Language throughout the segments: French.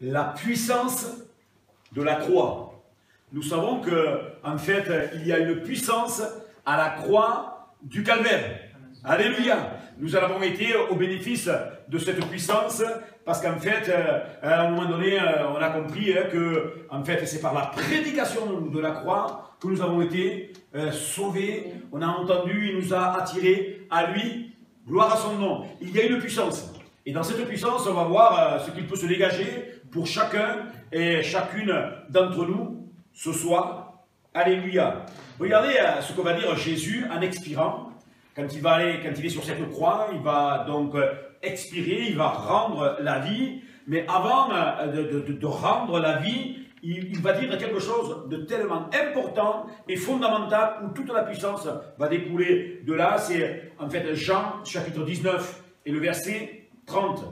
la puissance de la croix. Nous savons que, en fait, il y a une puissance à la croix du calvaire. Alléluia. Nous avons été au bénéfice de cette puissance parce qu'en fait, à un moment donné, on a compris que, en fait, c'est par la prédication de la croix que nous avons été sauvés. On a entendu, il nous a attirés à lui. Gloire à son nom. Il y a une puissance. Et dans cette puissance, on va voir ce qu'il peut se dégager pour chacun et chacune d'entre nous ce soir. Alléluia. Regardez ce que va dire Jésus en expirant. Quand il est sur cette croix, il va donc expirer, il va rendre la vie. Mais avant de rendre la vie, il va dire quelque chose de tellement important et fondamental où toute la puissance va découler de là. C'est en fait Jean chapitre 19 et le verset 30.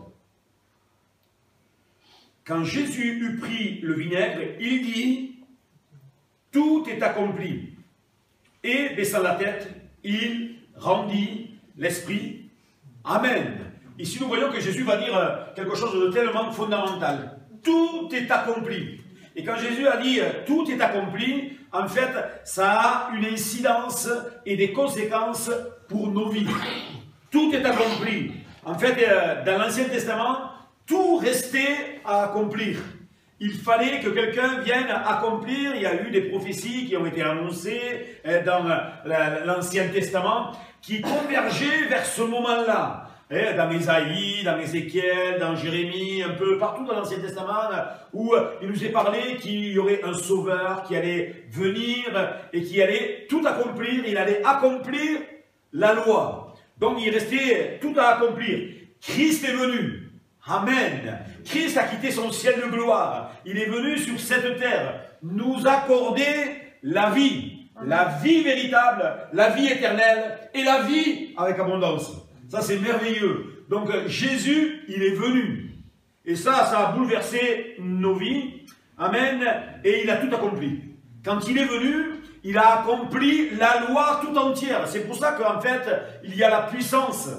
Quand Jésus eut pris le vinaigre, il dit « Tout est accompli ». Et baissant la tête, il rendit l'esprit. Amen. Ici, nous voyons que Jésus va dire quelque chose de tellement fondamental. Tout est accompli. Et quand Jésus a dit « tout est accompli », en fait, ça a une incidence et des conséquences pour nos vies. Tout est accompli. En fait, dans l'Ancien Testament, tout restait à accomplir. Il fallait que quelqu'un vienne accomplir. Il y a eu des prophéties qui ont été annoncées dans l'Ancien Testament qui convergeaient vers ce moment-là. Dans Ésaïe, dans Ézéchiel, dans Jérémie, un peu partout dans l'Ancien Testament, où il nous est parlé qu'il y aurait un sauveur qui allait venir et qui allait tout accomplir. Il allait accomplir la loi. Donc il restait tout à accomplir. Christ est venu. Amen. Christ a quitté son ciel de gloire. Il est venu sur cette terre nous accorder la vie véritable, la vie éternelle et la vie avec abondance. Ça, c'est merveilleux. Donc, Jésus, il est venu. Et ça a bouleversé nos vies. Amen. Et il a tout accompli. Quand il est venu, il a accompli la loi tout entière. C'est pour ça qu'en fait, il y a la puissance.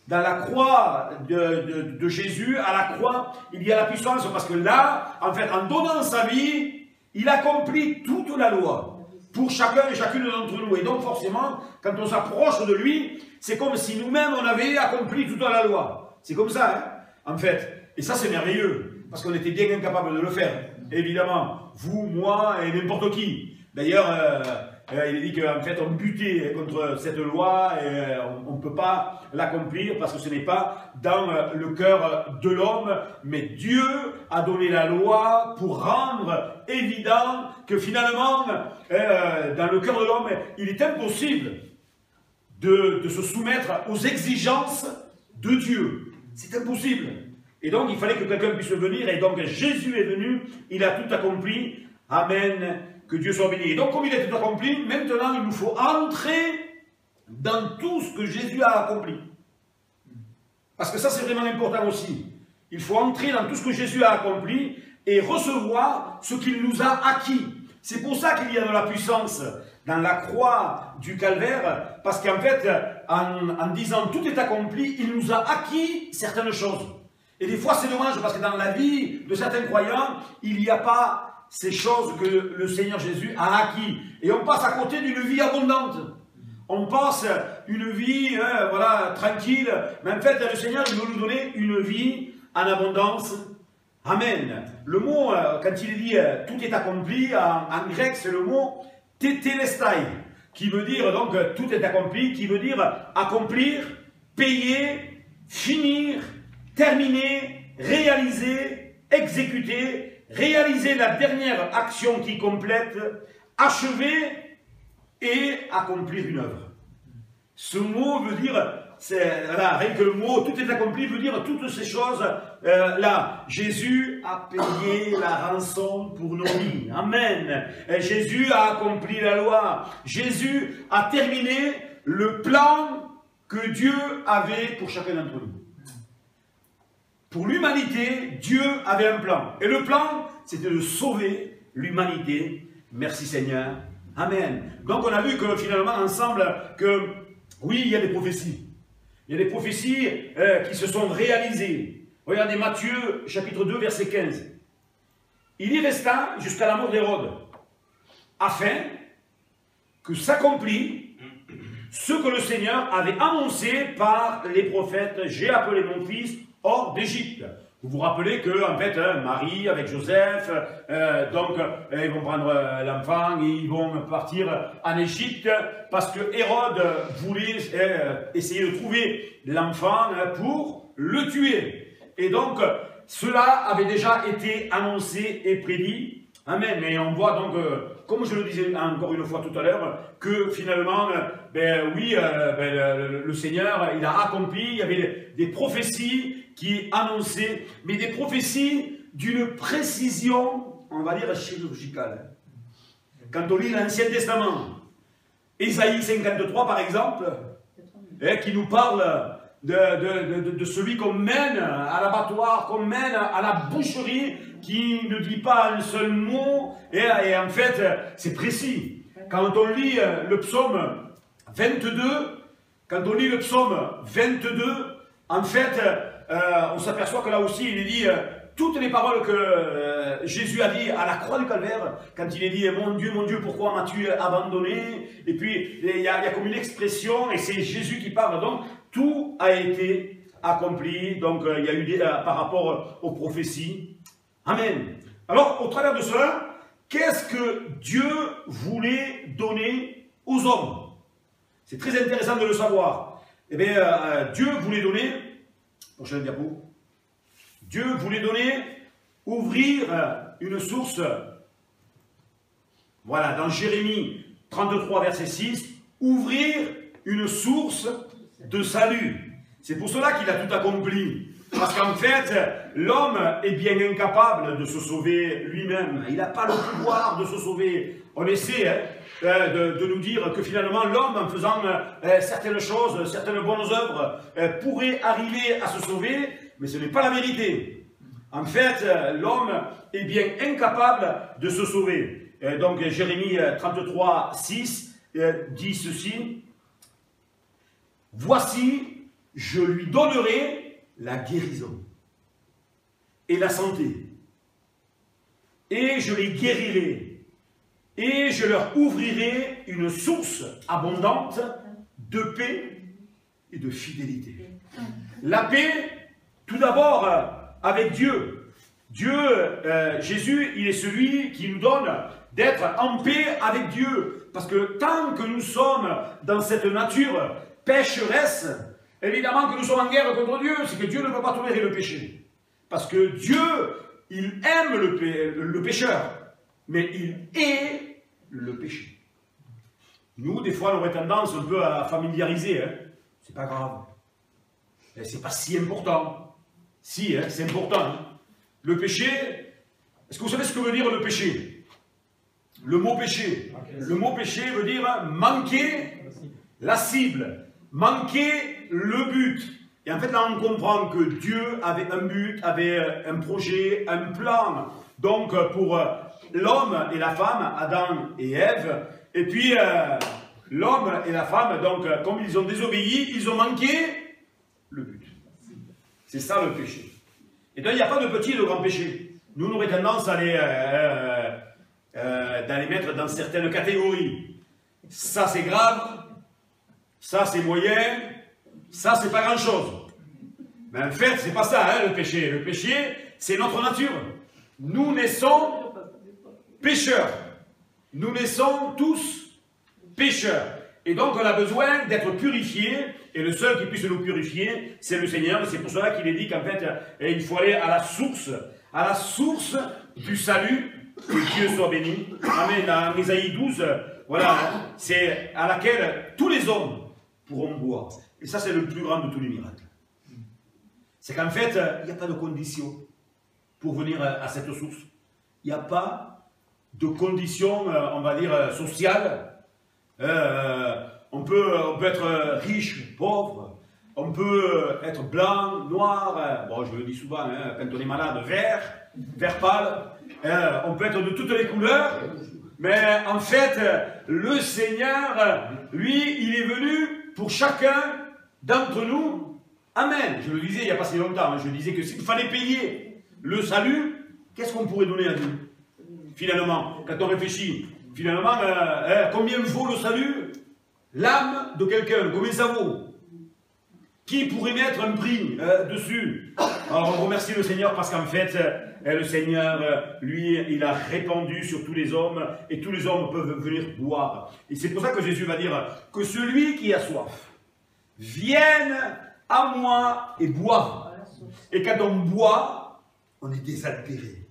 Dans la croix de Jésus, à la croix, il y a la puissance parce que là, en fait, en donnant sa vie, il accomplit toute la loi pour chacun et chacune d'entre nous. Et donc forcément, quand on s'approche de lui, c'est comme si nous-mêmes, on avait accompli toute la loi. C'est comme ça, hein, en fait. Et ça, c'est merveilleux, parce qu'on était bien incapable de le faire. Évidemment, vous, moi et n'importe qui. D'ailleurs, il est dit qu'en fait, on butait contre cette loi et on ne peut pas l'accomplir parce que ce n'est pas dans le cœur de l'homme. Mais Dieu a donné la loi pour rendre évident que finalement, dans le cœur de l'homme, il est impossible de se soumettre aux exigences de Dieu. C'est impossible. Et donc, il fallait que quelqu'un puisse venir. Et donc, Jésus est venu. Il a tout accompli. Amen. Que Dieu soit béni. Et donc, comme il est tout accompli, maintenant, il nous faut entrer dans tout ce que Jésus a accompli. Parce que ça, c'est vraiment important aussi. Il faut entrer dans tout ce que Jésus a accompli et recevoir ce qu'il nous a acquis. C'est pour ça qu'il y a de la puissance dans la croix du calvaire, parce qu'en fait, en disant tout est accompli, il nous a acquis certaines choses. Et des fois, c'est dommage, parce que dans la vie de certains croyants, il n'y a pas ces choses que le Seigneur Jésus a acquis. Et on passe à côté d'une vie abondante. On passe une vie voilà, tranquille. Mais en fait, le Seigneur il veut nous donner une vie en abondance. Amen. Le mot, quand il dit tout est accompli, en grec, c'est le mot tetelestai, qui veut dire donc tout est accompli, qui veut dire accomplir, payer, finir, terminer, réaliser, exécuter, réaliser la dernière action qui complète, achever et accomplir une œuvre. Ce mot veut dire, là, rien que le mot tout est accompli veut dire toutes ces choses là. Jésus a payé la rançon pour nos vies. Amen. Et Jésus a accompli la loi. Jésus a terminé le plan que Dieu avait pour chacun d'entre nous. Pour l'humanité, Dieu avait un plan. Et le plan, c'était de sauver l'humanité. Merci Seigneur. Amen. Donc on a vu que finalement, ensemble, que oui, il y a des prophéties. Il y a des prophéties qui se sont réalisées. Regardez Matthieu, chapitre 2, verset 15. il y resta jusqu'à la mort d'Hérode, afin que s'accomplisse ce que le Seigneur avait annoncé par les prophètes. J'ai appelé mon fils hors d'Égypte. Vous vous rappelez que, en fait, Marie avec Joseph, ils vont prendre l'enfant et ils vont partir en Égypte parce que Hérode voulait essayer de trouver l'enfant pour le tuer. Et donc, cela avait déjà été annoncé et prédit. Amen. Et on voit donc, comme je le disais encore une fois tout à l'heure, que finalement, le Seigneur, il a accompli, il y avait des prophéties qui annonçaient, mais des prophéties d'une précision, on va dire, chirurgicale. Quand on lit l'Ancien Testament, Ésaïe 53 par exemple, qui nous parle de celui qu'on mène à l'abattoir, qu'on mène à la boucherie, qui ne dit pas un seul mot, et en fait, c'est précis. Quand on lit le psaume 22, en fait, on s'aperçoit que là aussi, il est dit toutes les paroles que Jésus a dit à la croix du Calvaire, quand il est dit mon Dieu, pourquoi m'as-tu abandonné? Et puis, il y a comme une expression, et c'est Jésus qui parle, donc tout a été accompli, donc il y a eu par rapport aux prophéties. Amen. Alors, au travers de cela, qu'est-ce que Dieu voulait donner aux hommes? C'est très intéressant de le savoir. Eh bien, Dieu voulait donner, prochaine diapo, Dieu voulait donner, ouvrir une source, voilà, dans Jérémie 33, verset 6, ouvrir une source de salut. C'est pour cela qu'il a tout accompli. Parce qu'en fait, l'homme est bien incapable de se sauver lui-même. Il n'a pas le pouvoir de se sauver. On essaie de nous dire que finalement, l'homme, en faisant certaines choses, certaines bonnes œuvres, pourrait arriver à se sauver, mais ce n'est pas la vérité. En fait, l'homme est bien incapable de se sauver. Donc, Jérémie 33, 6 dit ceci. « Voici, je lui donnerai la guérison et la santé, et je les guérirai, et je leur ouvrirai une source abondante de paix et de fidélité. » La paix, tout d'abord, avec Dieu. Jésus, il est celui qui nous donne d'être en paix avec Dieu. Parce que tant que nous sommes dans cette nature pécheresse, évidemment que nous sommes en guerre contre Dieu, c'est que Dieu ne peut pas tolérer le péché. Parce que Dieu, il aime le pécheur, mais il hait le péché. Nous, des fois, on aurait tendance un peu à familiariser. C'est pas grave. C'est pas si important. Si, c'est important. Le péché, est-ce que vous savez ce que veut dire le péché? Le mot péché. Le mot péché veut dire manquer la cible, manquer le but. Et en fait, là, on comprend que Dieu avait un but, avait un projet, un plan. Donc, pour l'homme et la femme, Adam et Ève, et puis l'homme et la femme, donc, comme ils ont désobéi, ils ont manqué le but. C'est ça le péché. Et donc, il n'y a pas de petit et de grand péché. Nous, on aurait tendance à les mettre dans certaines catégories. Ça, c'est grave. Ça, c'est moyen. Ça, c'est pas grand-chose. Mais en fait, c'est pas ça, le péché. Le péché, c'est notre nature. Nous naissons pécheurs. Nous naissons tous pécheurs. Et donc, on a besoin d'être purifiés. Et le seul qui puisse nous purifier, c'est le Seigneur. Et c'est pour cela qu'il est dit qu'en fait, il faut aller à la source du salut. Que Dieu soit béni. Amen. Dans Ésaïe 12, voilà, c'est à laquelle tous les hommes pourront boire. Et ça, c'est le plus grand de tous les miracles. C'est qu'en fait, il n'y a pas de condition pour venir à cette source. Il n'y a pas de condition, on va dire, sociale. On peut être riche, pauvre. On peut être blanc, noir. Bon, je le dis souvent, quand on est malade, vert pâle. On peut être de toutes les couleurs. Mais en fait, le Seigneur, lui, il est venu pour chacun d'entre nous. Amen. Je le disais il n'y a pas si longtemps. Je disais que s'il fallait payer le salut, qu'est-ce qu'on pourrait donner à Dieu? Finalement, quand on réfléchit, finalement, combien vaut le salut? L'âme de quelqu'un, combien ça vaut? Qui pourrait mettre un prix dessus? Alors on remercie le Seigneur parce qu'en fait, le Seigneur, lui, il a répandu sur tous les hommes et tous les hommes peuvent venir boire. Et c'est pour ça que Jésus va dire que celui qui a soif vienne à moi et boive. Et quand on boit, on est désaltéré.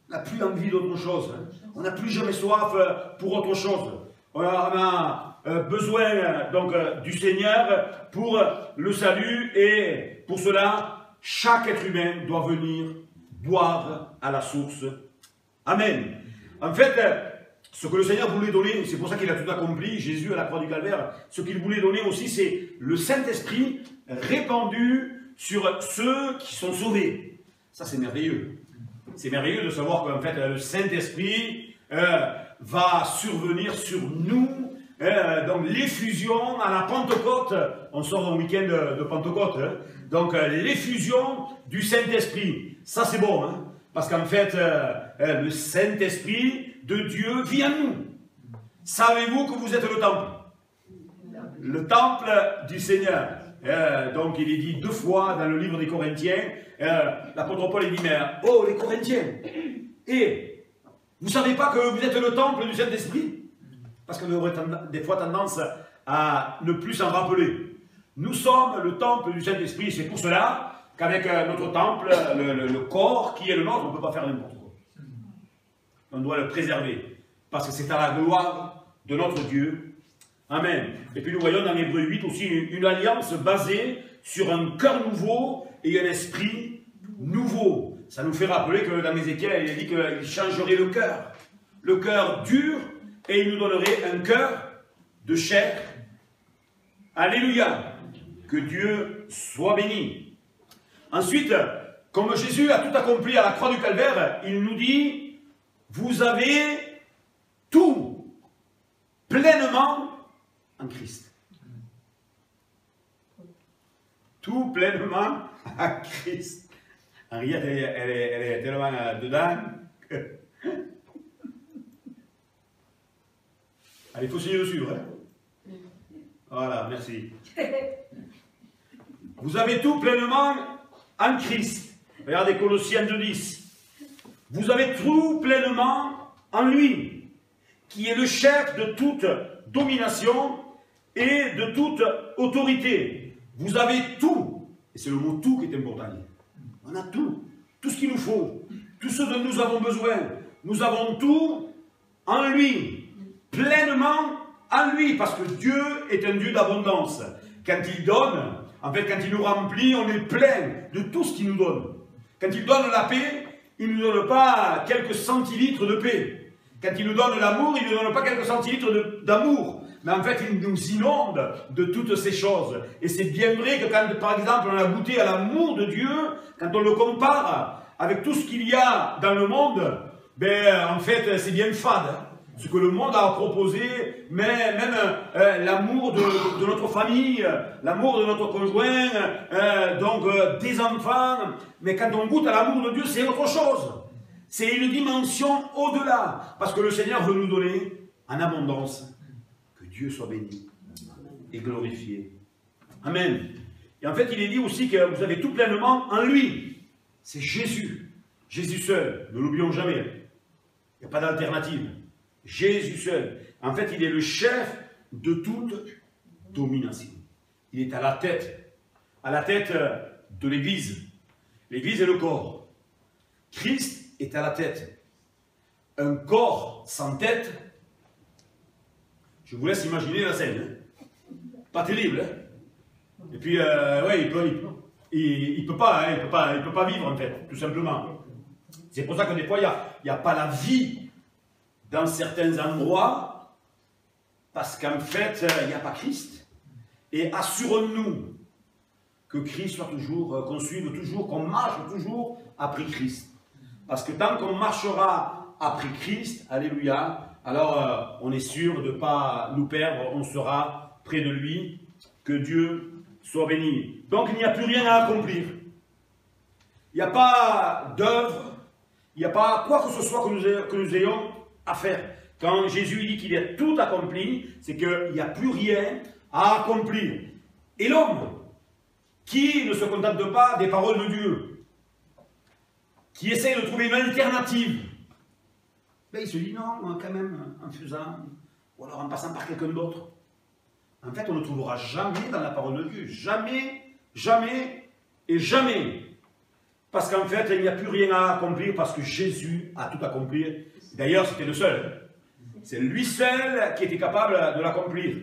On n'a plus envie d'autre chose. On n'a plus jamais soif pour autre chose. On a besoin donc du Seigneur pour le salut et pour cela, chaque être humain doit venir boire à la source. Amen. En fait, ce que le Seigneur voulait donner, c'est pour ça qu'il a tout accompli, Jésus à la croix du Calvaire, ce qu'il voulait donner aussi, c'est le Saint-Esprit répandu sur ceux qui sont sauvés. Ça, c'est merveilleux. C'est merveilleux de savoir qu'en fait, le Saint-Esprit va survenir sur nous. Donc, l'effusion à la Pentecôte, on sort d'un week-end de Pentecôte, hein. Donc l'effusion du Saint-Esprit, ça c'est bon, hein, parce qu'en fait, le Saint-Esprit de Dieu vit en nous. Savez-vous que vous êtes le temple? Le temple du Seigneur. Donc il est dit 2 fois dans le livre des Corinthiens, l'apôtre Paul dit, mais oh les Corinthiens, et vous ne savez pas que vous êtes le temple du Saint-Esprit? Parce qu'on aurait des fois tendance à ne plus s'en rappeler. Nous sommes le temple du Saint-Esprit, c'est pour cela qu'avec notre temple, le corps qui est le nôtre, on ne peut pas faire n'importe quoi. On doit le préserver, parce que c'est à la gloire de notre Dieu. Amen. Et puis nous voyons dans Hébreux 8 aussi une alliance basée sur un cœur nouveau et un esprit nouveau. Ça nous fait rappeler que dans Ézéchiel, il a dit qu'il changerait le cœur dur, et il nous donnerait un cœur de chair. Alléluia. Que Dieu soit béni. Ensuite, comme Jésus a tout accompli à la croix du Calvaire, il nous dit, vous avez tout pleinement en Christ. Tout pleinement en Christ. Henriette, elle est tellement dedans que... Allez, il faut signer dessus, hein? Voilà, merci. Vous avez tout pleinement en Christ. Regardez Colossiens 2,10. Vous avez tout pleinement en lui, qui est le chef de toute domination et de toute autorité. Vous avez tout. Et c'est le mot tout qui est important. On a tout. Tout ce qu'il nous faut. Tout ce dont nous avons besoin. Nous avons tout en lui. Pleinement en lui. Parce que Dieu est un Dieu d'abondance. Quand il donne, en fait, quand il nous remplit, on est plein de tout ce qu'il nous donne. Quand il donne la paix, il ne nous donne pas quelques centilitres de paix. Quand il nous donne l'amour, il ne nous donne pas quelques centilitres d'amour. Mais en fait, il nous inonde de toutes ces choses. Et c'est bien vrai que quand, par exemple, on a goûté à l'amour de Dieu, quand on le compare avec tout ce qu'il y a dans le monde, ben, en fait, c'est bien fade. Ce que le monde a proposé, mais même l'amour de notre famille, l'amour de notre conjoint, des enfants. Mais quand on goûte à l'amour de Dieu, c'est autre chose. C'est une dimension au-delà. Parce que le Seigneur veut nous donner en abondance. Que Dieu soit béni et glorifié. Amen. Et en fait, il est dit aussi que vous avez tout pleinement en lui. C'est Jésus. Jésus seul. Ne l'oublions jamais. Il n'y a pas d'alternative. Jésus seul. En fait, il est le chef de toute domination. Il est à la tête de l'Église. L'Église est le corps. Christ est à la tête. Un corps sans tête, je vous laisse imaginer la scène. Hein. Pas terrible. Hein. Et puis, ouais, il peut pas vivre en fait, tout simplement. C'est pour ça que des fois, il n'y a pas la vie dans certains endroits, parce qu'en fait, il n'y a pas Christ. Et assurons-nous que Christ soit toujours, qu'on suive toujours, qu'on marche toujours après Christ. Parce que tant qu'on marchera après Christ, alléluia, alors on est sûr de ne pas nous perdre, on sera près de lui, que Dieu soit béni. Donc il n'y a plus rien à accomplir. Il n'y a pas d'œuvre, il n'y a pas quoi que ce soit que nous ayons à faire. Quand Jésus dit qu'il a tout accompli, c'est qu'il n'y a plus rien à accomplir. Et l'homme, qui ne se contente pas des paroles de Dieu, qui essaie de trouver une alternative, ben il se dit non, quand même, en faisant, ou alors en passant par quelqu'un d'autre. En fait, on ne trouvera jamais dans la parole de Dieu. Jamais, jamais et jamais. Parce qu'en fait, il n'y a plus rien à accomplir parce que Jésus a tout accompli. D'ailleurs, c'était le seul. C'est lui seul qui était capable de l'accomplir.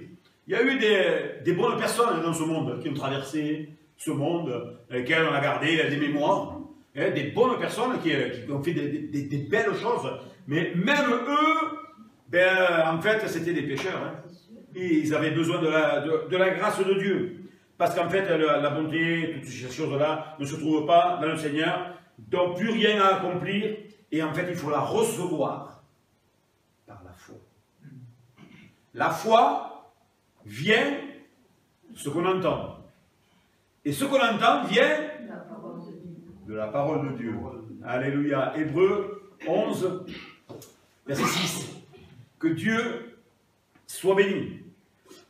Il y a eu des bonnes personnes dans ce monde qui ont traversé ce monde, lesquelles on a gardé des mémoires. Des bonnes personnes qui ont fait des belles choses. Mais même eux, ben, en fait, c'était des pécheurs. Hein. Ils avaient besoin de la grâce de Dieu. Parce qu'en fait, la bonté, toutes ces choses-là ne se trouvent pas dans le Seigneur. Donc, plus rien à accomplir. Et en fait, il faut la recevoir par la foi. La foi vient de ce qu'on entend. Et ce qu'on entend vient de la parole de Dieu. Alléluia. Hébreux 11, verset 6. Que Dieu soit béni.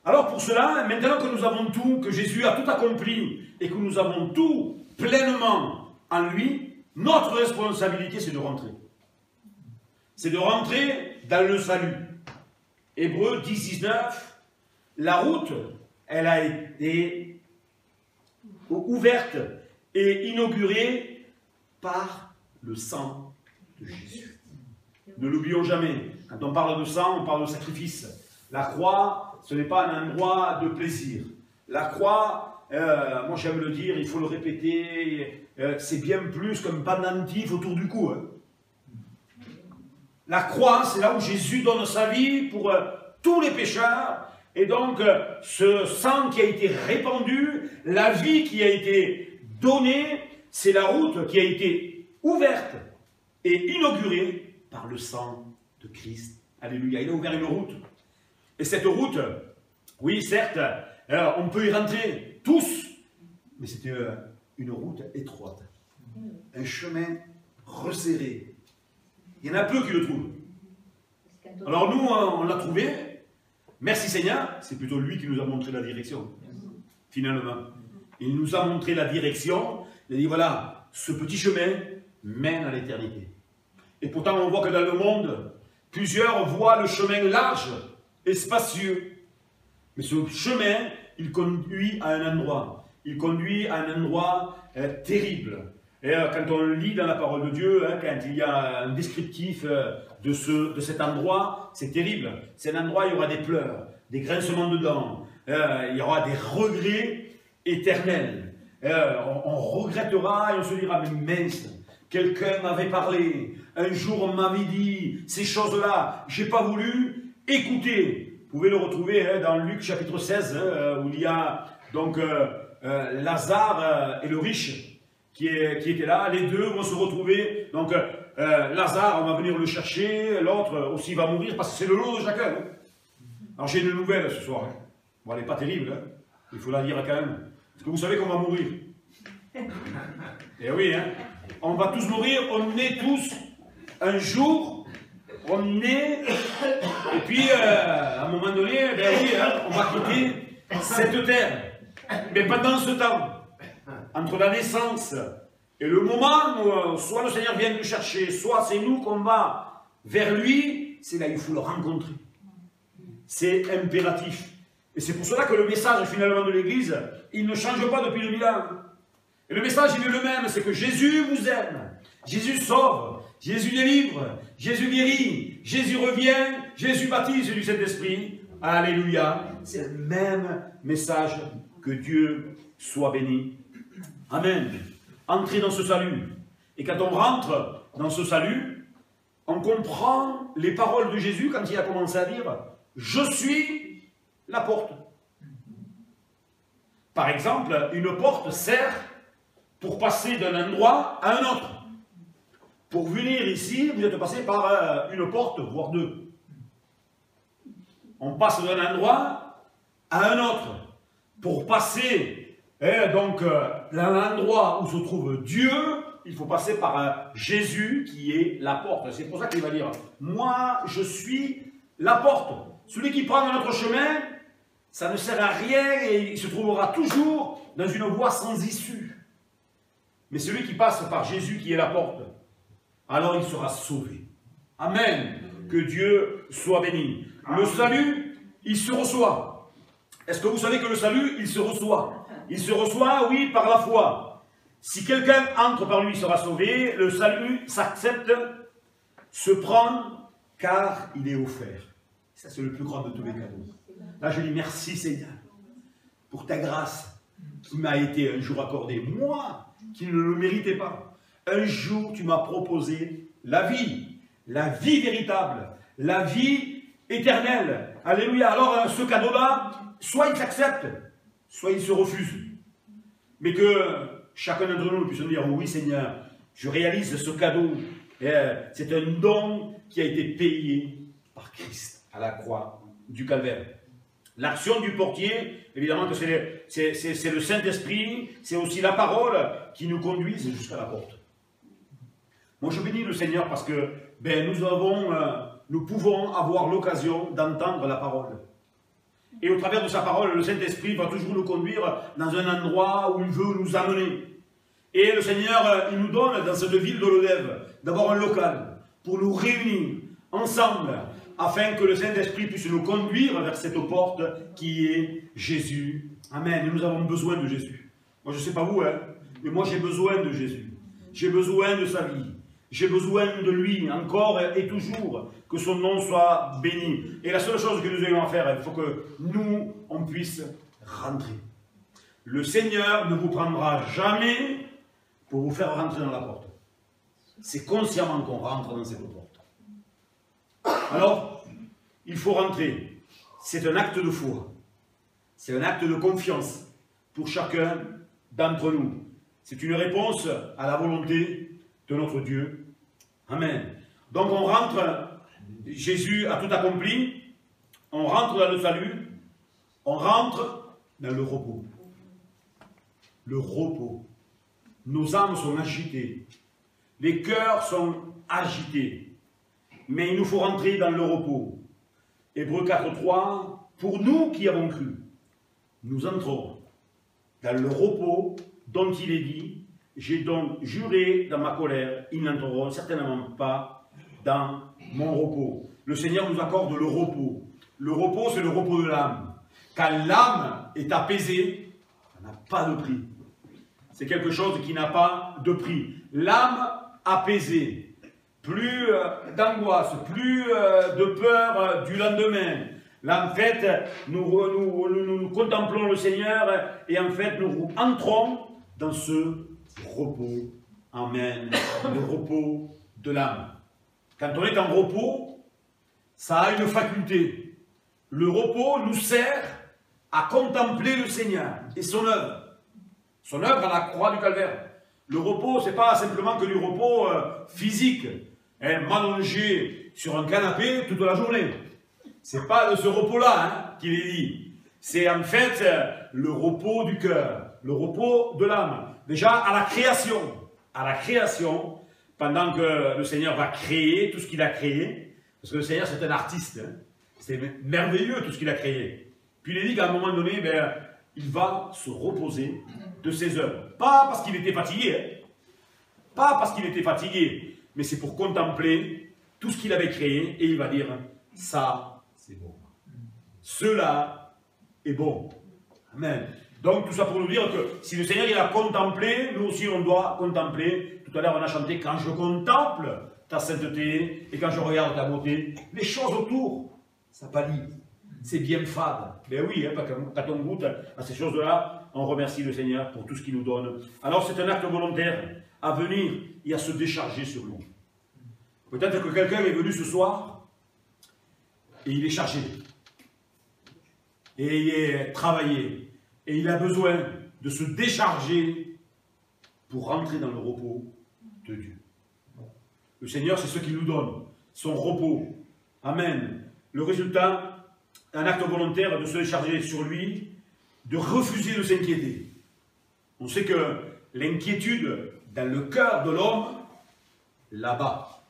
Alors pour cela, maintenant que nous avons tout, que Jésus a tout accompli et que nous avons tout pleinement en lui, notre responsabilité c'est de rentrer. C'est de rentrer dans le salut. Hébreux 10, 19, la route, elle a été ouverte et inaugurée par le sang de Jésus. Ne l'oublions jamais. Quand on parle de sang, on parle de sacrifice. La croix, ce n'est pas un endroit de plaisir. La croix, moi j'aime le dire, il faut le répéter, c'est bien plus qu'un pendentif autour du cou. Hein. La croix, c'est là où Jésus donne sa vie pour tous les pécheurs. Et donc, ce sang qui a été répandu, la vie qui a été donnée, c'est la route qui a été ouverte et inaugurée par le sang de Christ. Alléluia, il a ouvert une route. Et cette route, oui, certes, on peut y rentrer tous, mais c'était une route étroite, un chemin resserré. Il y en a peu qui le trouvent. Alors nous, on l'a trouvé. Merci Seigneur, c'est plutôt lui qui nous a montré la direction, finalement. Il nous a montré la direction, il a dit voilà, ce petit chemin mène à l'éternité. Et pourtant on voit que dans le monde, plusieurs voient le chemin large et spacieux. Mais ce chemin, il conduit à un endroit. Il conduit à un endroit terrible. Et quand on lit dans la parole de Dieu, quand il y a un descriptif de cet endroit, c'est terrible. C'est un endroit où il y aura des pleurs, des grincements de dents, il y aura des regrets éternels. On regrettera et on se dira, mais mince, quelqu'un m'avait parlé, un jour on m'avait dit ces choses-là, je n'ai pas voulu écouter. Vous pouvez le retrouver dans Luc chapitre 16, où il y a donc Lazare et le riche qui étaient là. Les deux vont se retrouver. Donc Lazare, on va venir le chercher, l'autre aussi va mourir parce que c'est le lot de chacun. Hein. Alors j'ai une nouvelle ce soir. Hein. Bon, elle n'est pas terrible, hein. Il faut la dire quand même. Parce que vous savez qu'on va mourir. Et oui, hein. On va tous mourir, on est tous un jour, on est, et puis à un moment donné, ben oui, hein, on va quitter cette terre. Mais pendant ce temps, entre la naissance et le moment où soit le Seigneur vient nous chercher, soit c'est nous qu'on va vers lui, c'est là qu'il faut le rencontrer. C'est impératif. Et c'est pour cela que le message finalement de l'Église, il ne change pas depuis 2000 ans. Et le message, il est le même, c'est que Jésus vous aime, Jésus sauve, Jésus délivre, Jésus guérit, Jésus revient, Jésus baptise du Saint-Esprit. Alléluia. C'est le même message. Que Dieu soit béni. Amen. Entrez dans ce salut. Et quand on rentre dans ce salut, on comprend les paroles de Jésus quand il a commencé à dire « Je suis la porte ». Par exemple, une porte sert pour passer d'un endroit à un autre. Pour venir ici, vous êtes passé par une porte, voire deux. On passe d'un endroit à un autre. Pour passer dans l'endroit où se trouve Dieu, il faut passer par Jésus qui est la porte. C'est pour ça qu'il va dire, moi je suis la porte. Celui qui prend notre chemin, ça ne sert à rien et il se trouvera toujours dans une voie sans issue. Mais celui qui passe par Jésus qui est la porte, alors il sera sauvé. Amen. Que Dieu soit béni. Le salut, il se reçoit. Est-ce que vous savez que le salut, il se reçoit? Il se reçoit, oui, par la foi. Si quelqu'un entre par lui, il sera sauvé. Le salut s'accepte, se prend, car il est offert. Ça, c'est le plus grand de tous les cadeaux. Là, je dis merci Seigneur pour ta grâce qui m'a été un jour accordée. Moi, qui ne le méritais pas. Un jour, tu m'as proposé la vie véritable, la vie éternelle. Alléluia. Alors, ce cadeau-là, soit il s'accepte, soit il se refuse. Mais que chacun d'entre nous puisse dire, oui Seigneur, je réalise ce cadeau. C'est un don qui a été payé par Christ à la croix du Calvaire. L'action du portier, évidemment que c'est le Saint-Esprit, c'est aussi la parole qui nous conduise jusqu'à la porte. Moi je bénis le Seigneur parce que nous pouvons avoir l'occasion d'entendre la parole. Et au travers de sa parole, le Saint-Esprit va toujours nous conduire dans un endroit où il veut nous amener. Et le Seigneur, il nous donne dans cette ville de Lodève d'avoir un local pour nous réunir ensemble afin que le Saint-Esprit puisse nous conduire vers cette porte qui est Jésus. Amen. Et nous avons besoin de Jésus. Moi, je ne sais pas vous, mais moi, j'ai besoin de Jésus. J'ai besoin de sa vie. J'ai besoin de lui, encore et toujours, que son nom soit béni. Et la seule chose que nous ayons à faire, il faut que nous, on puisse rentrer. Le Seigneur ne vous prendra jamais pour vous faire rentrer dans la porte. C'est consciemment qu'on rentre dans cette porte. Alors, il faut rentrer. C'est un acte de foi. C'est un acte de confiance pour chacun d'entre nous. C'est une réponse à la volonté de notre Dieu. Amen. Donc on rentre, Jésus a tout accompli, on rentre dans le salut, on rentre dans le repos. Le repos. Nos âmes sont agitées, les cœurs sont agités. Mais il nous faut rentrer dans le repos. Hébreux 4.3, pour nous qui avons cru, nous entrons dans le repos dont il est dit, j'ai donc juré dans ma colère, ils n'entreront certainement pas dans mon repos. Le Seigneur nous accorde le repos. Le repos, c'est le repos de l'âme. Quand l'âme est apaisée, ça n'a pas de prix. C'est quelque chose qui n'a pas de prix. L'âme apaisée. Plus d'angoisse, plus de peur du lendemain. Là, en fait, nous contemplons le Seigneur et en fait, nous entrons dans ce repos. Amen. Le repos de l'âme. Quand on est en repos, ça a une faculté. Le repos nous sert à contempler le Seigneur et son œuvre. Son œuvre à la croix du Calvaire. Le repos, ce n'est pas simplement que du repos physique. M'allonger sur un canapé toute la journée. Ce n'est pas de ce repos-là qu'il est dit. C'est en fait le repos du cœur, le repos de l'âme. Déjà à la création, pendant que le Seigneur va créer tout ce qu'il a créé, parce que le Seigneur c'est un artiste, c'est merveilleux tout ce qu'il a créé. Puis il est dit qu'à un moment donné, il va se reposer de ses œuvres. Pas parce qu'il était fatigué, pas parce qu'il était fatigué, mais c'est pour contempler tout ce qu'il avait créé et il va dire, ça c'est bon. Cela est bon. Amen. Donc tout ça pour nous dire que si le Seigneur il a contemplé, nous aussi on doit contempler. Tout à l'heure on a chanté, quand je contemple ta sainteté et quand je regarde ta beauté, les choses autour, ça pâlit. C'est bien fade. Ben oui, quand on goûte à ces choses-là, on remercie le Seigneur pour tout ce qu'il nous donne. Alors c'est un acte volontaire à venir et à se décharger sur nous. Peut-être que quelqu'un est venu ce soir et il est chargé. Et il est travaillé. Et il a besoin de se décharger pour rentrer dans le repos de Dieu. Le Seigneur, c'est ce qu'il nous donne, son repos. Amen. Le résultat, un acte volontaire de se décharger sur lui, de refuser de s'inquiéter. On sait que l'inquiétude dans le cœur de l'homme, là-bas.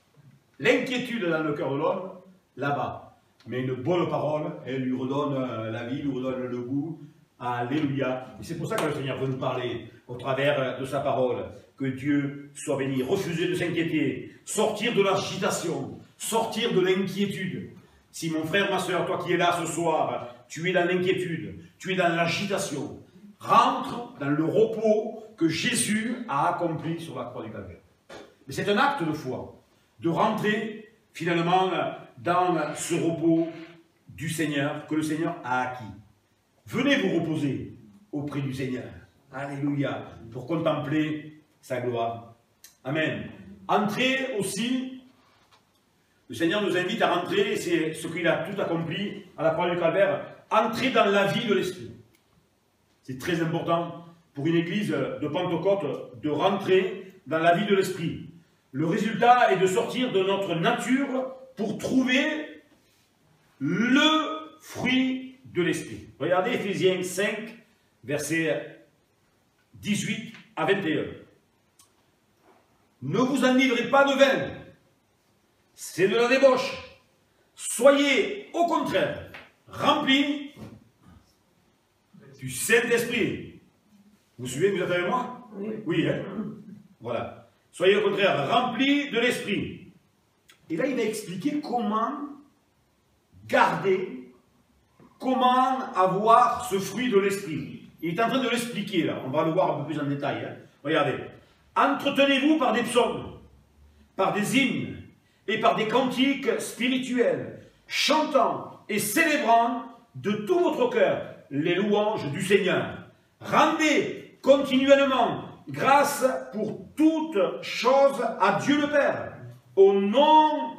L'inquiétude dans le cœur de l'homme, là-bas. Mais une bonne parole, elle lui redonne la vie, lui redonne le goût. Alléluia. Et c'est pour ça que le Seigneur veut nous parler au travers de sa parole. Que Dieu soit béni. Refuser de s'inquiéter. Sortir de l'agitation. Sortir de l'inquiétude. Si mon frère, ma soeur, toi qui es là ce soir, tu es dans l'inquiétude, tu es dans l'agitation, rentre dans le repos que Jésus a accompli sur la croix du Calvaire. Mais c'est un acte de foi, de rentrer finalement dans ce repos du Seigneur, que le Seigneur a acquis. Venez vous reposer auprès du Seigneur. Alléluia. Pour contempler sa gloire. Amen. Entrez aussi. Le Seigneur nous invite à rentrer, et c'est ce qu'il a tout accompli à la croix du Calvaire, entrer dans la vie de l'Esprit. C'est très important pour une église de Pentecôte de rentrer dans la vie de l'Esprit. Le résultat est de sortir de notre nature pour trouver le fruit de l'Esprit. Regardez Éphésiens 5, versets 18 à 21. Ne vous enivrez pas de vin. C'est de la débauche. Soyez, au contraire, remplis du Saint-Esprit. Vous suivez, vous êtes avec moi? Oui, hein? Voilà. Soyez, au contraire, remplis de l'Esprit. Et là, il va expliquer comment garder, comment avoir ce fruit de l'Esprit. Il est en train de l'expliquer, là. On va le voir un peu plus en détail. Hein? Regardez. Entretenez-vous par des psaumes, par des hymnes, et par des cantiques spirituels, chantant et célébrant de tout votre cœur les louanges du Seigneur. Rendez continuellement grâce pour toutes choses à Dieu le Père, au nom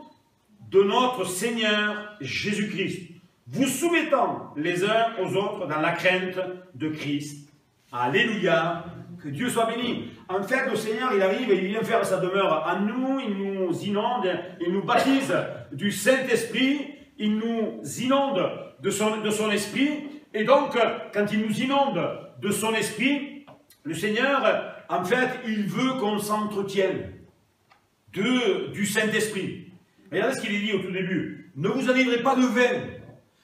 de notre Seigneur Jésus-Christ, vous soumettant les uns aux autres dans la crainte de Christ. Alléluia. Que Dieu soit béni. En fait, le Seigneur, il arrive et il vient faire sa demeure en nous, il nous inonde, il nous baptise du Saint-Esprit, il nous inonde de son esprit, et donc, quand il nous inonde de son esprit, le Seigneur, en fait, il veut qu'on s'entretienne du Saint-Esprit. Regardez ce qu'il est dit au tout début. Ne vous enivrez pas de vin.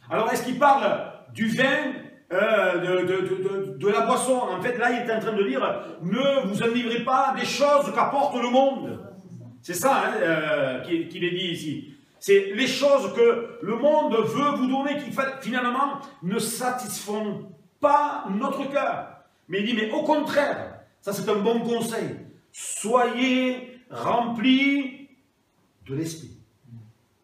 Alors, est-ce qu'il parle du vin de la boisson? En fait, là, il est en train de dire, ne vous enivrez pas des choses qu'apporte le monde. C'est ça hein, qu'il est dit ici. C'est les choses que le monde veut vous donner, qui finalement ne satisfont pas notre cœur. Mais il dit, mais au contraire, ça c'est un bon conseil. Soyez remplis de l'Esprit.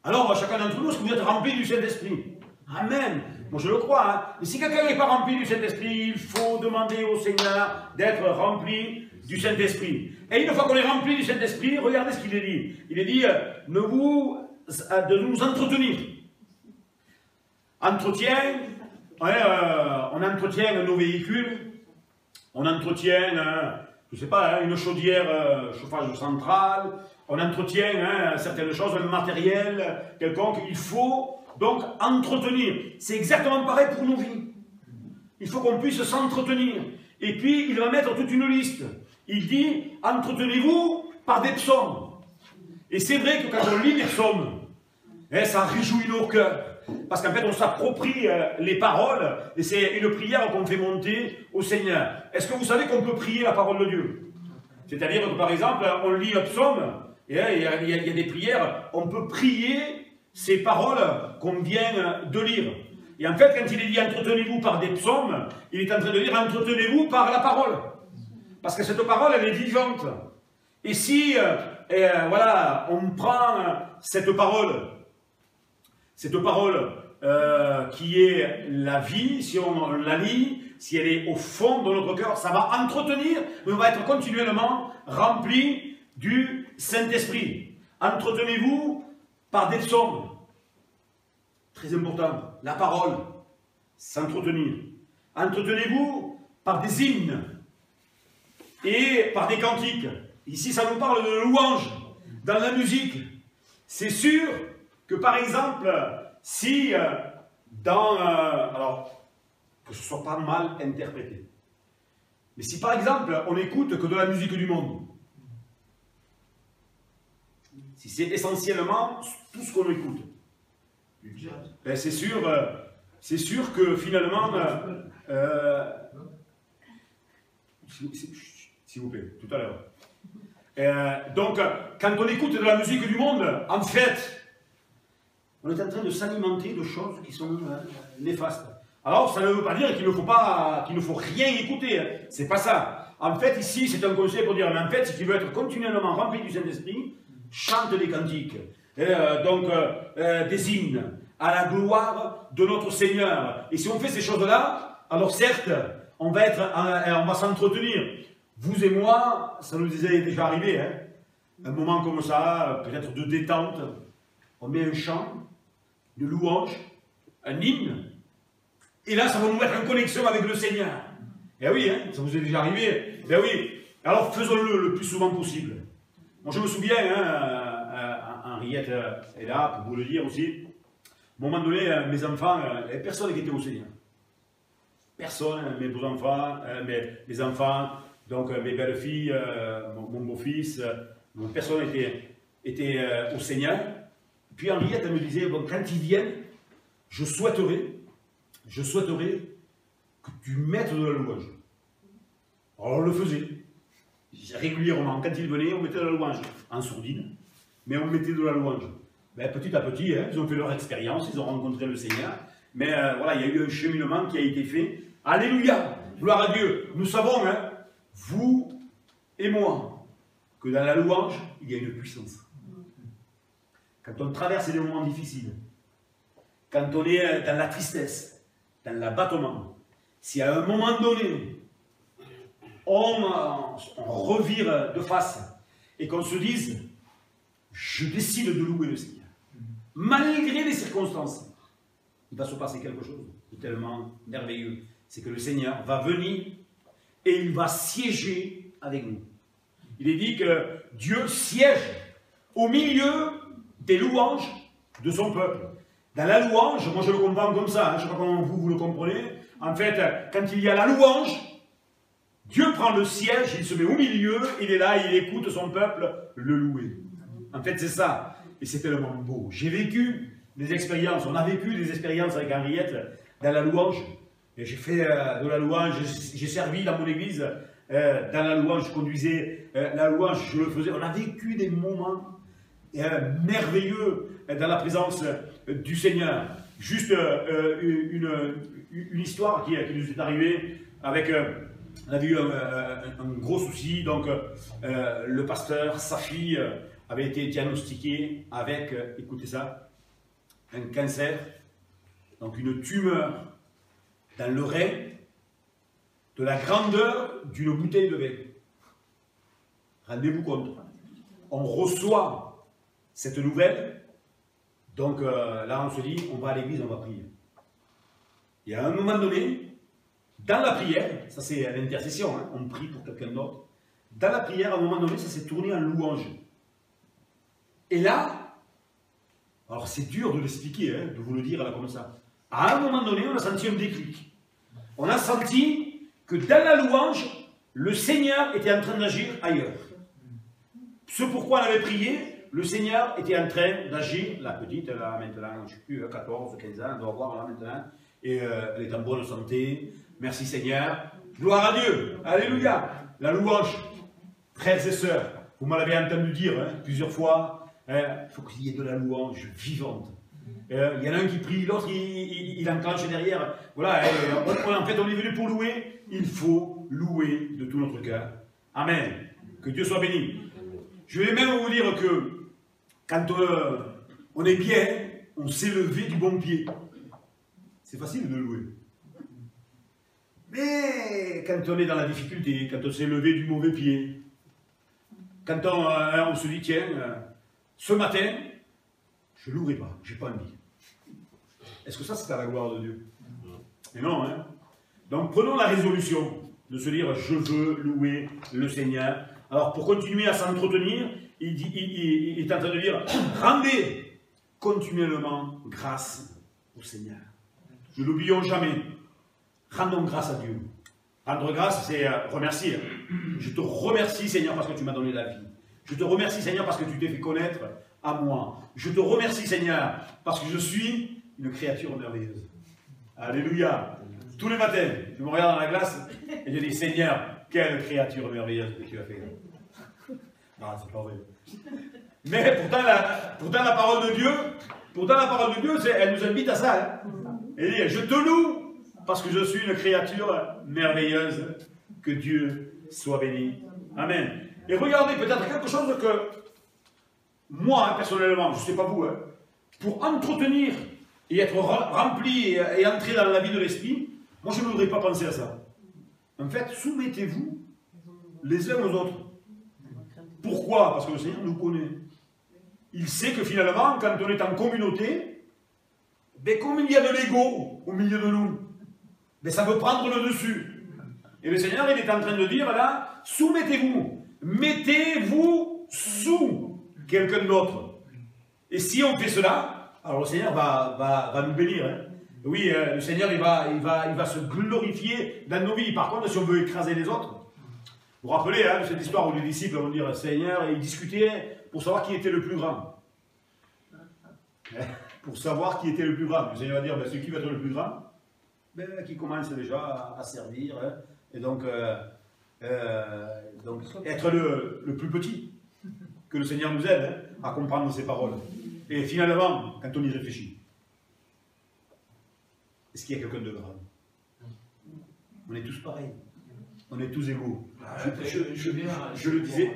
Alors, chacun d'entre nous, est-ce que vous êtes remplis du Saint-Esprit? Amen. Moi, je le crois. Hein. Mais si quelqu'un n'est pas rempli du Saint-Esprit, il faut demander au Seigneur d'être rempli du Saint-Esprit. Et une fois qu'on est rempli du Saint-Esprit, regardez ce qu'il est dit. Il est dit, de nous entretenir. Entretien, on entretient nos véhicules, on entretient, je ne sais pas, une chaudière, chauffage central, on entretient certaines choses, un matériel quelconque. Il faut donc entretenir. C'est exactement pareil pour nos vies. Il faut qu'on puisse s'entretenir. Et puis, il va mettre toute une liste. Il dit, entretenez-vous par des psaumes. Et c'est vrai que quand on lit les psaumes, ça réjouit nos cœurs. Parce qu'en fait, on s'approprie les paroles, et c'est une prière qu'on fait monter au Seigneur. Est-ce que vous savez qu'on peut prier la parole de Dieu? C'est-à-dire que, par exemple, on lit un psaume, et il y a des prières, on peut prier ces paroles qu'on vient de lire. Et en fait, quand il est dit « entretenez-vous par des psaumes », il est en train de dire « entretenez-vous par la parole ». Parce que cette parole, elle est vivante. Et si, voilà, on prend cette parole qui est la vie, si on la lit, si elle est au fond de notre cœur, ça va entretenir, mais on va être continuellement rempli du Saint-Esprit. Entretenez-vous par des psaumes. Très important, la parole, s'entretenir. Entretenez-vous par des hymnes et par des cantiques. Ici, ça nous parle de louange dans la musique. C'est sûr que, par exemple, si alors, que ce ne soit pas mal interprété, mais si, par exemple, on n'écoute que de la musique du monde, si c'est essentiellement tout ce qu'on écoute. Ben, c'est sûr que finalement, s'il vous plaît, tout à l'heure. Donc, quand on écoute de la musique du monde, en fait, on est en train de s'alimenter de choses qui sont néfastes. Alors, ça ne veut pas dire qu'il ne faut rien écouter. Hein. C'est pas ça. En fait, ici, c'est un conseil pour dire, mais en fait, si tu veux être continuellement rempli du Saint-Esprit, chante des cantiques, des hymnes, à la gloire de notre Seigneur. Et si on fait ces choses-là, alors certes, on va s'entretenir. Vous et moi, ça nous est déjà arrivé, hein. Un moment comme ça, peut-être de détente, on met un chant, une louange, un hymne, et là, ça va nous mettre en connexion avec le Seigneur. Eh oui, hein, ça vous est déjà arrivé. Eh oui. Alors faisons-le le plus souvent possible. Moi, je me souviens, hein, Henriette est là pour vous le dire aussi. À un moment donné, mes enfants, il n'y avait personne qui était au Seigneur. Personne, mes beaux-enfants, mes enfants, donc mes belles-filles, mon beau-fils, personne était au Seigneur. Puis Henriette, elle me disait, bon, quand ils viennent, je souhaiterais que tu mettes de la louange. Alors on le faisait. Régulièrement, quand ils venaient, on mettait de la louange. En sourdine, mais on mettait de la louange. Ben, petit à petit, hein, ils ont fait leur expérience, ils ont rencontré le Seigneur. Mais voilà, il y a eu un cheminement qui a été fait. Alléluia, gloire à Dieu. Nous savons, hein, vous et moi, que dans la louange, il y a une puissance. Quand on traverse des moments difficiles, quand on est dans la tristesse, dans l'abattement, si à un moment donné, on revire de face et qu'on se dise, je décide de louer le Seigneur, malgré les circonstances, il va se passer quelque chose de tellement merveilleux. C'est que le Seigneur va venir et il va siéger avec nous. Il est dit que Dieu siège au milieu des louanges de son peuple. Dans la louange, moi je le comprends comme ça, hein, je ne sais pas comment vous le comprenez. En fait, quand il y a la louange, Dieu prend le siège, il se met au milieu, il est là, il écoute son peuple le louer. En fait, c'est ça. Et c'est tellement beau. J'ai vécu des expériences, on a vécu des expériences avec Henriette dans la louange. Et j'ai fait de la louange, j'ai servi dans mon église, dans la louange, je conduisais la louange, je le faisais. On a vécu des moments merveilleux dans la présence du Seigneur. Juste une histoire qui nous est arrivée avec... on avait eu un gros souci, donc le pasteur, sa fille, avait été diagnostiqué avec, écoutez ça, un cancer, donc une tumeur dans le rein de la grandeur d'une bouteille de vin. Rendez-vous compte. On reçoit cette nouvelle, donc là on se dit, on va à l'église, on va prier. Et à un moment donné, dans la prière, ça c'est l'intercession, hein, on prie pour quelqu'un d'autre. Dans la prière, à un moment donné, ça s'est tourné en louange. Et là, alors c'est dur de l'expliquer, hein, de vous le dire là comme ça. À un moment donné, on a senti un déclic. On a senti que dans la louange, le Seigneur était en train d'agir ailleurs. Ce pourquoi on avait prié, le Seigneur était en train d'agir, la petite, là maintenant, je ne sais plus, 14, 15 ans, elle doit voir là maintenant, et elle est en bonne santé. Merci Seigneur. Gloire à Dieu. Alléluia. La louange. Frères et sœurs, vous m'avez entendu dire plusieurs fois, il faut qu'il y ait de la louange vivante. Il y en a un qui prie, l'autre il enclenche derrière. Voilà, en fait on est venu pour louer. Il faut louer de tout notre cœur. Amen. Que Dieu soit béni. Je vais même vous dire que quand on est bien, on s'est levé du bon pied. C'est facile de louer. Mais quand on est dans la difficulté, quand on s'est levé du mauvais pied, quand on se dit, tiens, ce matin, je ne louerai pas, je n'ai pas envie. Est-ce que ça, c'est à la gloire de Dieu? Mais non, hein. Donc prenons la résolution de se dire, je veux louer le Seigneur. Alors pour continuer à s'entretenir, il est en train de dire, rendez continuellement grâce au Seigneur. Ne l'oublions jamais. Rendons grâce à Dieu. Rendre grâce, c'est remercier. Je te remercie, Seigneur, parce que tu m'as donné la vie. Je te remercie, Seigneur, parce que tu t'es fait connaître à moi. Je te remercie, Seigneur, parce que je suis une créature merveilleuse. Alléluia. Tous les matins, je me regarde dans la glace et je dis, Seigneur, quelle créature merveilleuse que tu as fait. Non, c'est pas vrai. Mais pourtant la parole de Dieu, elle nous invite à ça. Hein. Elle dit, je te loue parce que je suis une créature merveilleuse. Que Dieu soit béni. Amen. Et regardez, peut-être quelque chose que moi, personnellement, je ne sais pas vous, hein, pour entretenir et être rempli et entrer dans la vie de l'esprit, moi je ne voudrais pas penser à ça. En fait, soumettez-vous les uns aux autres. Pourquoi? Parce que le Seigneur nous connaît. Il sait que finalement, quand on est en communauté, ben, comme il y a de l'ego au milieu de nous, ben, ça veut prendre le dessus. Et le Seigneur, il est en train de dire là, soumettez-vous, mettez-vous sous quelqu'un d'autre. Et si on fait cela, alors le Seigneur va nous bénir. Hein. Oui, le Seigneur, il va se glorifier dans nos vies. Par contre, si on veut écraser les autres, vous vous rappelez hein, de cette histoire où les disciples vont dire Seigneur, et ils discutaient pour savoir qui était le plus grand. Pour savoir qui était le plus grand. Le Seigneur va dire, ben, c'est qui va être le plus grand? Ben, qui commence déjà à servir. Hein. Et donc être le plus petit. Que le Seigneur nous aide hein, à comprendre ses paroles. Et finalement, quand on y réfléchit, est-ce qu'il y a quelqu'un de grand? On est tous pareils. On est tous égaux. Je le disais.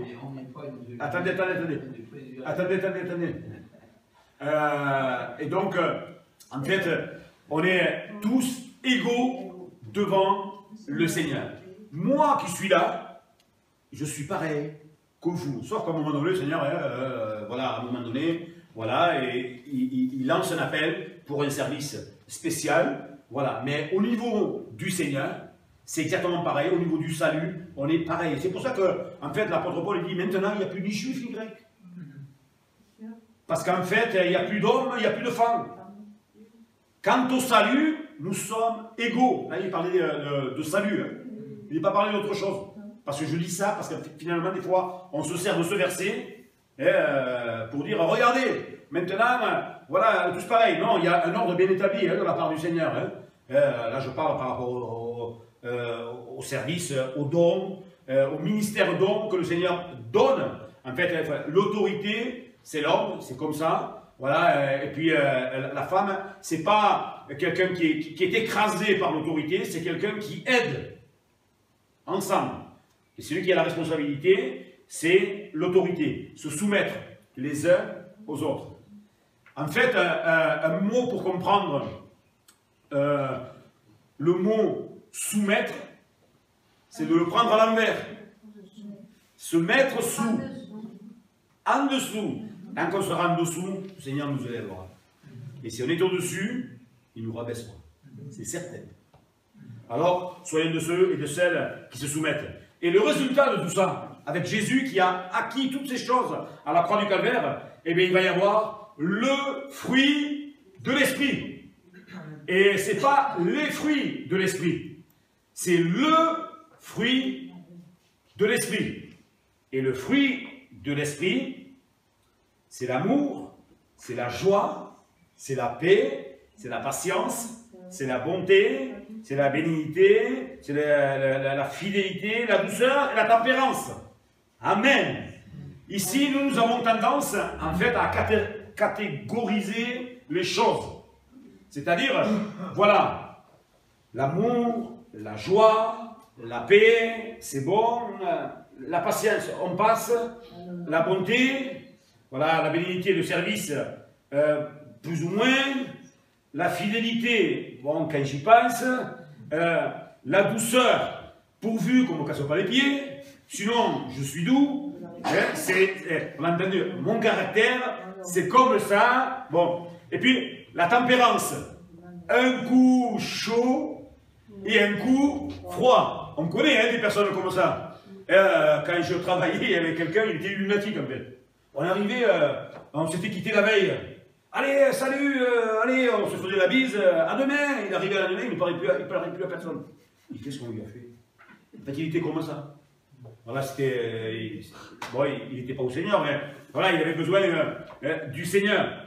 Attendez. Et donc, en fait, on est tous égaux devant le Seigneur. Moi qui suis là, je suis pareil que vous. Sauf qu'à un moment donné, le Seigneur, voilà, à un moment donné, voilà, et il lance un appel pour un service spécial. Voilà. Mais au niveau du Seigneur, c'est exactement pareil. Au niveau du salut, on est pareil. C'est pour ça que, en fait, l'apôtre Paul dit maintenant, il n'y a plus ni juif ni grec. Parce qu'en fait, il n'y a plus d'hommes, il n'y a plus de femmes. Quant au salut, nous sommes égaux. Là, il parlait de salut. Hein. Il n'est pas parlé d'autre chose. Parce que je lis ça, parce que finalement, des fois, on se sert de ce verset pour dire, regardez, maintenant, voilà, tous pareil. Non, il y a un ordre bien établi hein, de la part du Seigneur. Hein. Là, je parle par rapport au service, aux dons, au ministère dons que le Seigneur donne. En fait, l'autorité, c'est l'homme, c'est comme ça. Voilà, et puis la femme, c'est pas quelqu'un qui est écrasé par l'autorité, c'est quelqu'un qui aide ensemble. Et celui qui a la responsabilité, c'est l'autorité, se soumettre les uns aux autres. En fait, un mot pour comprendre le mot soumettre, c'est de le prendre à l'envers. Se mettre sous, en dessous. Tant qu'on sera en dessous, le Seigneur nous élèvera. Et si on est au-dessus, il nous rabaissera. C'est certain. Alors, soyons de ceux et de celles qui se soumettent. Et le résultat de tout ça, avec Jésus qui a acquis toutes ces choses à la croix du Calvaire, eh bien, il va y avoir le fruit de l'Esprit. Et ce n'est pas les fruits de l'Esprit, c'est le fruit de l'Esprit. Et le fruit de l'Esprit, c'est l'amour, c'est la joie, c'est la paix, c'est la patience, c'est la bonté, c'est la bénignité, c'est la fidélité, la douceur et la tempérance. Amen. Ici, nous avons tendance, en fait, à catégoriser les choses. C'est-à-dire, voilà, l'amour, la joie, la paix, c'est bon, la patience, on passe, la bonté, voilà, la bénignité, le service, plus ou moins, la fidélité, bon, quand j'y pense, la douceur, pourvu qu'on ne me casse pas les pieds, sinon, je suis doux, on a entendu, mon caractère, c'est comme ça, bon, et puis, la tempérance, un coup chaud et un coup froid. On connaît hein, des personnes comme ça. Quand je travaillais avec quelqu'un, il était lunatique en fait. On arrivait, on s'était quitté la veille. Allez, salut, allez, on se faisait la bise, à demain. Il arrivait à la demain, il ne parlait plus à personne. Qu'est-ce qu'on lui a fait? En fait, il était comme ça. Voilà, c'était. Bon, il n'était pas au Seigneur, mais voilà, il avait besoin du Seigneur.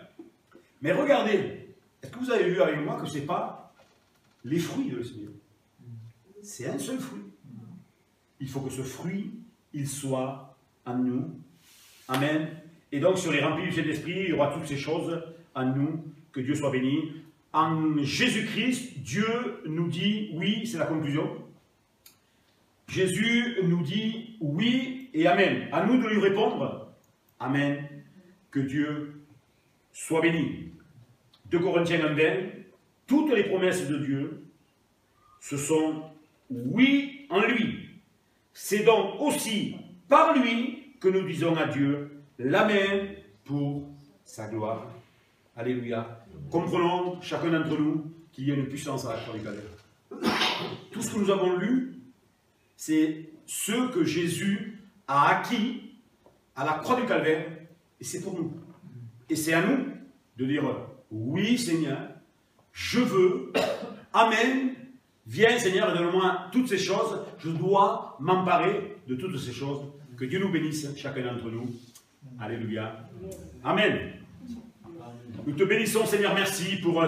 Mais regardez, est-ce que vous avez vu avec moi que ce n'est pas les fruits de l'Esprit? C'est un seul fruit. Il faut que ce fruit, il soit en nous. Amen. Et donc, sur les remplis du Saint-Esprit, il y aura toutes ces choses en nous. Que Dieu soit béni. En Jésus-Christ, Dieu nous dit oui, c'est la conclusion. Jésus nous dit oui et amen. À nous de lui répondre amen. Que Dieu soit béni. 2 Corinthiens 1:20, toutes les promesses de Dieu, ce sont oui en lui. C'est donc aussi par lui que nous disons à Dieu l'amen pour sa gloire. Alléluia. Comprenons, chacun d'entre nous, qu'il y a une puissance à la croix du Calvaire. Tout ce que nous avons lu, c'est ce que Jésus a acquis à la croix du Calvaire, et c'est pour nous. Et c'est à nous de dire oui Seigneur, je veux, amen, viens Seigneur et donne-moi toutes ces choses, je dois m'emparer de toutes ces choses. Que Dieu nous bénisse, chacun d'entre nous. Alléluia. Amen. Nous te bénissons Seigneur, merci pour